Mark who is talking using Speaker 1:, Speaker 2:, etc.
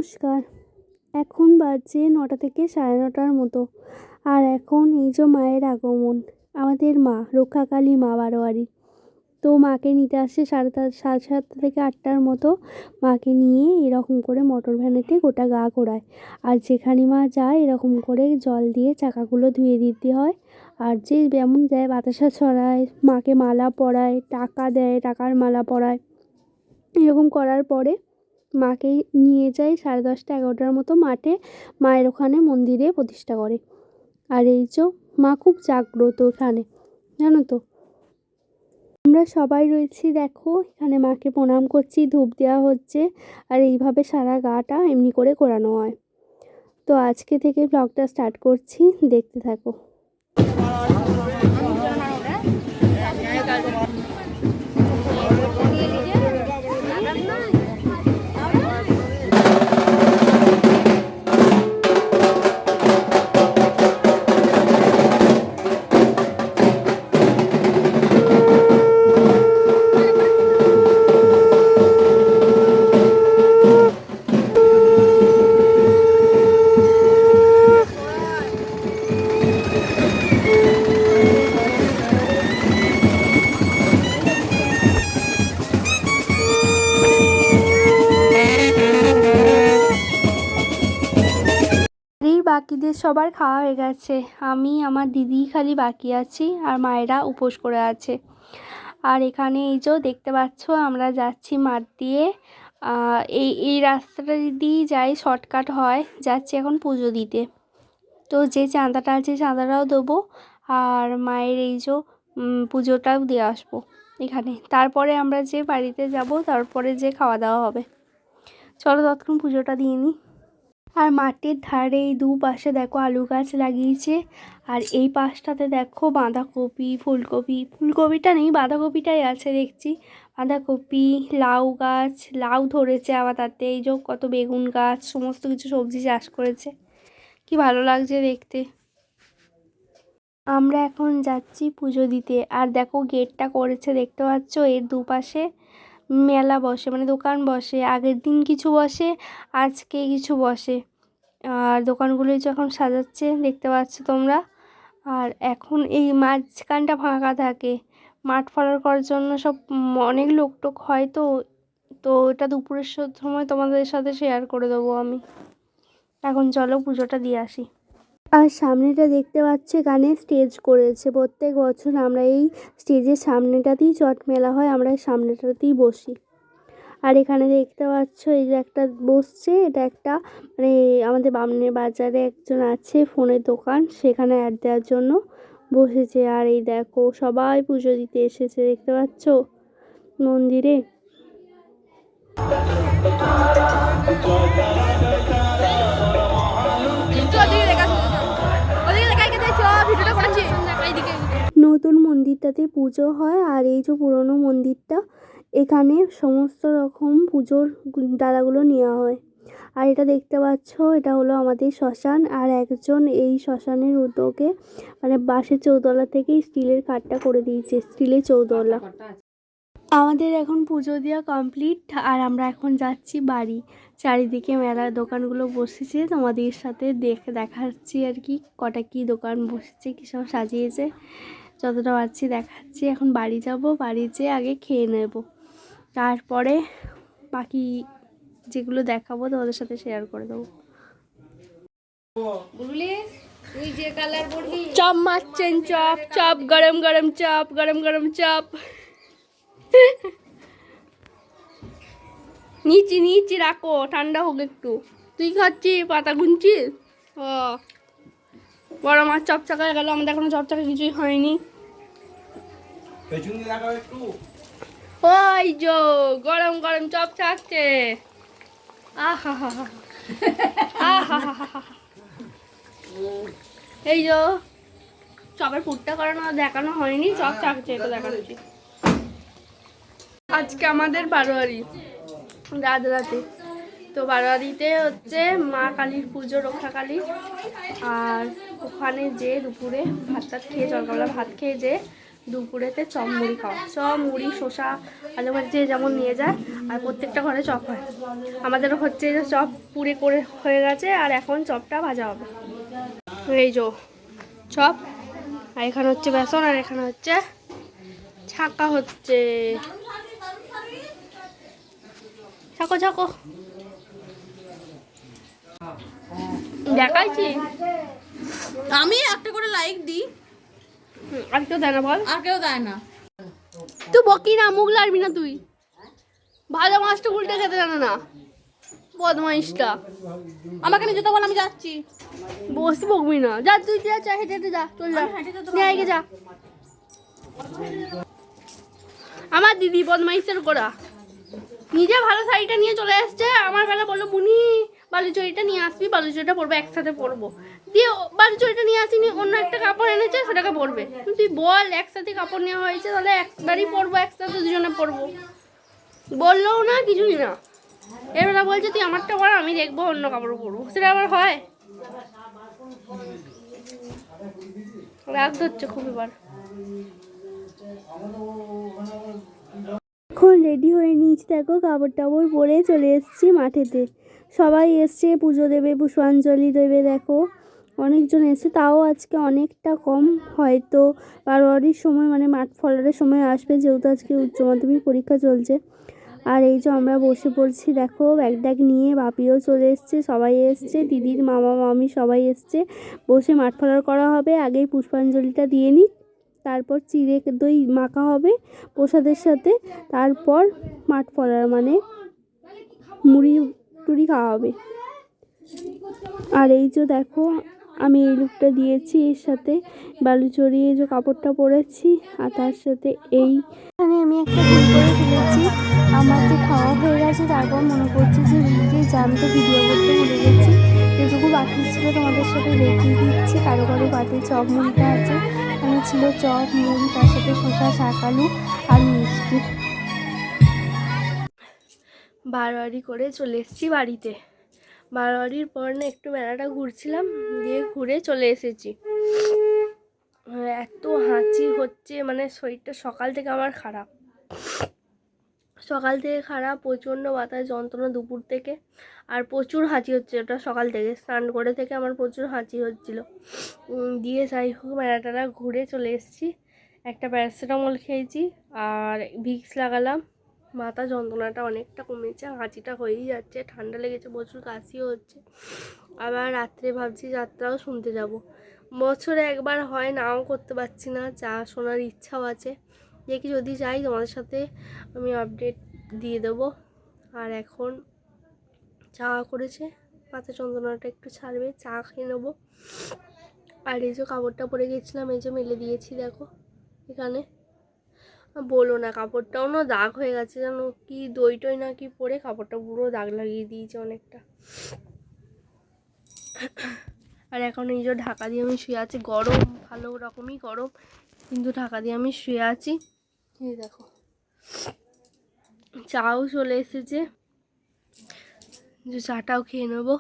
Speaker 1: নমস্কার। এখন বাজে ৯টা থেকে ৯:৩০ মতো। আর এখন এই যে মায়ের আগমন, আমাদের মা রক্ষাকালী মা বারোয়ারি। তো মাকে নিতে আসছে সাড়ে ৭টা থেকে ৮টার মতো। মাকে নিয়ে এরকম করে মোটর ভ্যানেতে গোটা গা ঘোরায়। আর যেখানে মা যায় এরকম করে জল দিয়ে চাকাগুলো ধুয়ে দিতে হয়। আর যে যেমন যায় বাতাসা ছড়ায়, মাকে মালা পরায়, টাকা দেয়, টাকার মালা পরায়। এরকম করার পরে মাকে নিয়ে যায় 10:30 11টার মতো মাঠে, মায়ের ওখানে মন্দিরে প্রতিষ্ঠা করে। আর এই যে মা খুব জাগ্রত এখানে, জানো তো। আমরা সবাই রয়েছি, দেখো এখানে মাকে প্রণাম করছি, ধূপ দেওয়া হচ্ছে। আর এইভাবে সারা গাটা এমনি করে ঘোরানো হয়। তো আজকে থেকে ব্লগটা স্টার্ট করছি, দেখতে থাকো। বাকিদের সবার খাওয়া হয়ে গেছে, আমি আমার দিদি খালি বাকি আছি, আর মায়েরা উপোস করে আছে। আর এখানে এই যে দেখতে পাচ্ছ আমরা যাচ্ছি মাঠ দিয়ে। এই রাস্তাটা দিয়েই যাই, শর্টকাট হয়। যাচ্ছি এখন পুজো দিতে। তো যে চাঁদাটা আছে চাঁদাটাও দেবো, আর মায়ের এই যে পুজোটাও দিয়ে আসবো এখানে। তারপরে আমরা যে বাড়িতে যাব, তারপরে যে খাওয়া দাওয়া হবে। চলো ততক্ষণ পুজোটা দিয়ে নিই। আর মাঠের ধারে এই দুপাশে দেখো আলু গাছ লাগিয়েছে। আর এই পাশটাতে দেখো বাঁধাকপি, ফুলকপিটা নেই, বাঁধাকপিটাই আছে দেখছি। বাঁধাকপি, লাউ গাছ, লাউ ধরেছে আবার তাতে। এই যে কত বেগুন গাছ, সমস্ত কিছু সবজি চাষ করেছে, কি ভালো লাগছে দেখতে। আমরা এখন যাচ্ছি পুজো দিতে। আর দেখো গেটটা করেছে, দেখতে পাচ্ছ। এর দুপাশে মেলা বসে, মানে দোকান বসে। আগের দিন কিছু বসে, আজকে কিছু বসে। আর দোকানগুলো যখন সাজাচ্ছে দেখতে পাচ্ছ তোমরা। আর এখন এই মাঝখানটা ফাঁকা থাকে, মাঠ ফলার করার জন্য সব অনেক লোক টোক হয়। তো এটা দুপুরের সময় তোমাদের সাথে শেয়ার করে দেবো আমি। এখন চলো পুজোটা দিয়ে আসি। আর সামনেটা দেখতে পাচ্ছ, এখানে স্টেজ করেছে। প্রত্যেক বছর আমরা এই স্টেজের সামনেটাতেই চট মেলা হয়, আমরা সামনেটাতেই বসি। আর এখানে দেখতে পাচ্ছ এই যে একটা বসছে, এটা একটা মানে আমাদের বামনের বাজারে একজন আছে ফোনের দোকান, সেখানে অ্যাড দেওয়ার জন্য বসেছে। আর এই দেখো সবাই পুজো দিতে এসেছে, দেখতে পাচ্ছ মন্দিরে। নতুন মন্দিরটাতে পুজো হয়, আর এই যে পুরনো মন্দিরটা, এখানে সমস্ত রকম পুজোর ডালাগুলো নেওয়া হয়। আর এটা দেখতে পাচ্ছ, এটা হলো আমাদের শ্মশান। আর একজন এই শ্মশানের উদ্যোগে মানে বাঁশের চৌতলা থেকে স্টিলের কাঠটা করে দিয়েছে, স্টিলের চৌতলা। আমাদের এখন পুজো দেওয়া কমপ্লিট, আর আমরা এখন যাচ্ছি বাড়ি। চারিদিকে মেলার দোকানগুলো বসেছে, তোমাদের সাথে দেখাচ্ছি আর কি কটা কি দোকান বসেছে, কী সব সাজিয়েছে, যতটা পারছি দেখাচ্ছি। এখন বাড়ি যাব, বাড়ি যেয়ে আগে খেয়ে নেব, তারপরে বাকি যেগুলো দেখাবো তোমাদের সাথে শেয়ার করে দেবো। চপ মারছেন, চপ চপ, গরম গরম চপ, গরম গরম চপ। নিচে রাখো, ঠান্ডা হোক একটু। তুই খাচ্ছি পাতা গুনছিস? ও বড় মাছ চপচাকা গেল, আমাদের এখনো চপচাকা কিছুই হয়নি। ওই যো গরম গরম চপ চাচ্ছে। আহা হা হা, আহা হা হা। এই যো চপের পুরটা করানো দেখানো হয়নি, চপ চাকছে, এটা দেখাচ্ছি। আজকে আমাদের বারোয়ারি রাতে। তো বারোয়ারিতে হচ্ছে মা কালীর পুজো, রক্ষা কালী। আর ওখানে যে দুপুরে ভাত খেয়ে, জলখাবার ভাত খেয়ে যে দুপুরেতে চপ মুড়ি খাওয়া, চপ মুড়ি শসা আলু ভাজি যে যেমন নিয়ে যায়, আর প্রত্যেকটা ঘরে চপ হয়। আমাদেরও হচ্ছে যে চপ পুড়ে করে হয়ে গেছে, আর এখন চপটা ভাজা হবে। এই যে চপ, আর এখানে হচ্ছে বেসন, আর এখানে হচ্ছে ছাকা হচ্ছে। ছাকো ছাকো দেখাইছি
Speaker 2: আমি একটা করে লাইক দিই,
Speaker 1: আর কেউ দেয় না বল?
Speaker 2: আর কেউ দেয় না।
Speaker 1: তুই বকি না, মুখ লাড়বি না তুই। ভাজা মাছটা উল্টে খেতে জানে না বদমাইশটা।
Speaker 2: আমাকে নিয়ে যেতে বল, আমি যাচ্ছি।
Speaker 1: বসে বকবি না, যা তুই যা, চা হেঁটে হেঁটে যা, চল যা, নিয়ে যা। আমার দিদি বদমাইশের গোড়া, নিজে ভালো শাড়িটা নিয়ে চলে আসছে, আমার বেলা বললো বুনি বালুচরিটা নিয়ে আসবি, বালুচরিটা পরবো, একসাথে পরবো। দিয়ে বালুচরিটা নিয়ে আসিনি, অন্য একটা কাপড় এনেছে, সেটাকে পরবে। তুই বল একসাথে কাপড় নেওয়া হয়েছে, তাহলে একবারই পরবো, একসাথে দুজনে পরবো। বললেও না, কিছুই না। এরবেলা বলছে তুই আমারটা পর, আমি দেখবো অন্য কাপড় পরবো, সেটা আবার হয়? রাগ ধরছে খুব এবার। এখন রেডি হয়ে নিয়েছি, দেখো কাপড় টাপড় পরে চলে এসেছি মাঠেতে। সবাই এসছে পুজো দেবে, পুষ্পাঞ্জলি দেবে। দেখো অনেকজন এসছে, তাও আজকে অনেকটা কম, হয়তো বারোয়ারির সময় মানে মাঠ ফলারের সময় আসবে, যেহেতু আজকে উচ্চ মাধ্যমিক পরীক্ষা চলছে। আর এই যে আমরা বসে পড়ছি, দেখো ব্যাগ ট্যাগ নিয়ে, বাপিও চলে এসছে, সবাই এসছে, দিদির মামা মামি সবাই এসছে। বসে মাঠ ফলার করা হবে, আগেই পুষ্পাঞ্জলিটা দিয়ে নিই, তারপর চিড়ে দই মাখা হবে প্রসাদের সাথে, তারপর মাঠ ফলার মানে মুড়ি টুড়ি খাওয়া হবে। আর এই যে দেখো আমি এই লুকটা দিয়েছি, এর সাথে বালুচরি এই যে কাপড়টা পরেছি, আর তার সাথে এইখানে আমি একটা ভুল করে ফেলেছি। আমার যে খাওয়া হয়ে গেছে, তারপর মনে করছি যে আমি তো ভিডিও করতে ভুলে গেছি, যেটুকু বাকি ছিল তোমাদের সাথে দেখিয়ে দিচ্ছি। কারো কারো পাতে চপ মুড়িটা আছে, এখানে ছিল চপ মুড়ি, তার সাথে শসা শাক আলু আর মিষ্টি। বারোয়ারি করে চলে এসেছি বাড়িতে। বারোয়ারির পর না একটু মেলাটা ঘুরছিলাম, দিয়ে ঘুরে চলে এসেছি। এত হাঁচি হচ্ছে, মানে শরীরটা সকাল থেকে আমার খারাপ, প্রচণ্ড মাথায় যন্ত্রণা দুপুর থেকে, আর প্রচুর হাঁচি হচ্ছে। ওটা সকাল থেকে স্নান করে থেকে আমার প্রচুর হাঁচি হচ্ছিল। দিয়ে যাই হোক মেলাটা ঘুরে চলে এসেছি। একটা প্যারাসিটামল খেয়েছি আর ভিক্স লাগালাম, মাথা যন্ত্রণাটা অনেকটা কমেছে, হাঁচিটা হয়েই যাচ্ছে, ঠান্ডা লেগেছে, প্রচুর কাশিও হচ্ছে। আবার রাত্রে ভাবছি যাত্রাও শুনতে যাব। বছরে একবার হয়, নাও করতে পারছি না, যা শোনার ইচ্ছাও আছে। দেখি যদি যাই তোমাদের সাথে আমি আপডেট দিয়ে দেবো। আর এখন চা করেছে, মাথা যন্ত্রণাটা একটু ছাড়বে, চা খেয়ে নেবো। আর এই যে কাপড়টা পরে গেছিলাম, এই যে মেলে দিয়েছি দেখো এখানে। বলো না, কাপড়টাও না দাগ হয়ে গেছে, জানো কি দই টই না কি পরে কাপড়টা পুরো দাগ লাগিয়ে দিয়েছে অনেকটা। আর এখন এই যে ঢাকা দিয়ে আমি শুয়ে আছি, গরম, ভালো রকমই গরম, কিন্তু ঢাকা দিয়ে আমি শুয়ে আছি। এই দেখো চাও চলে এসেছে, যে চাটাও খেয়ে নেবো।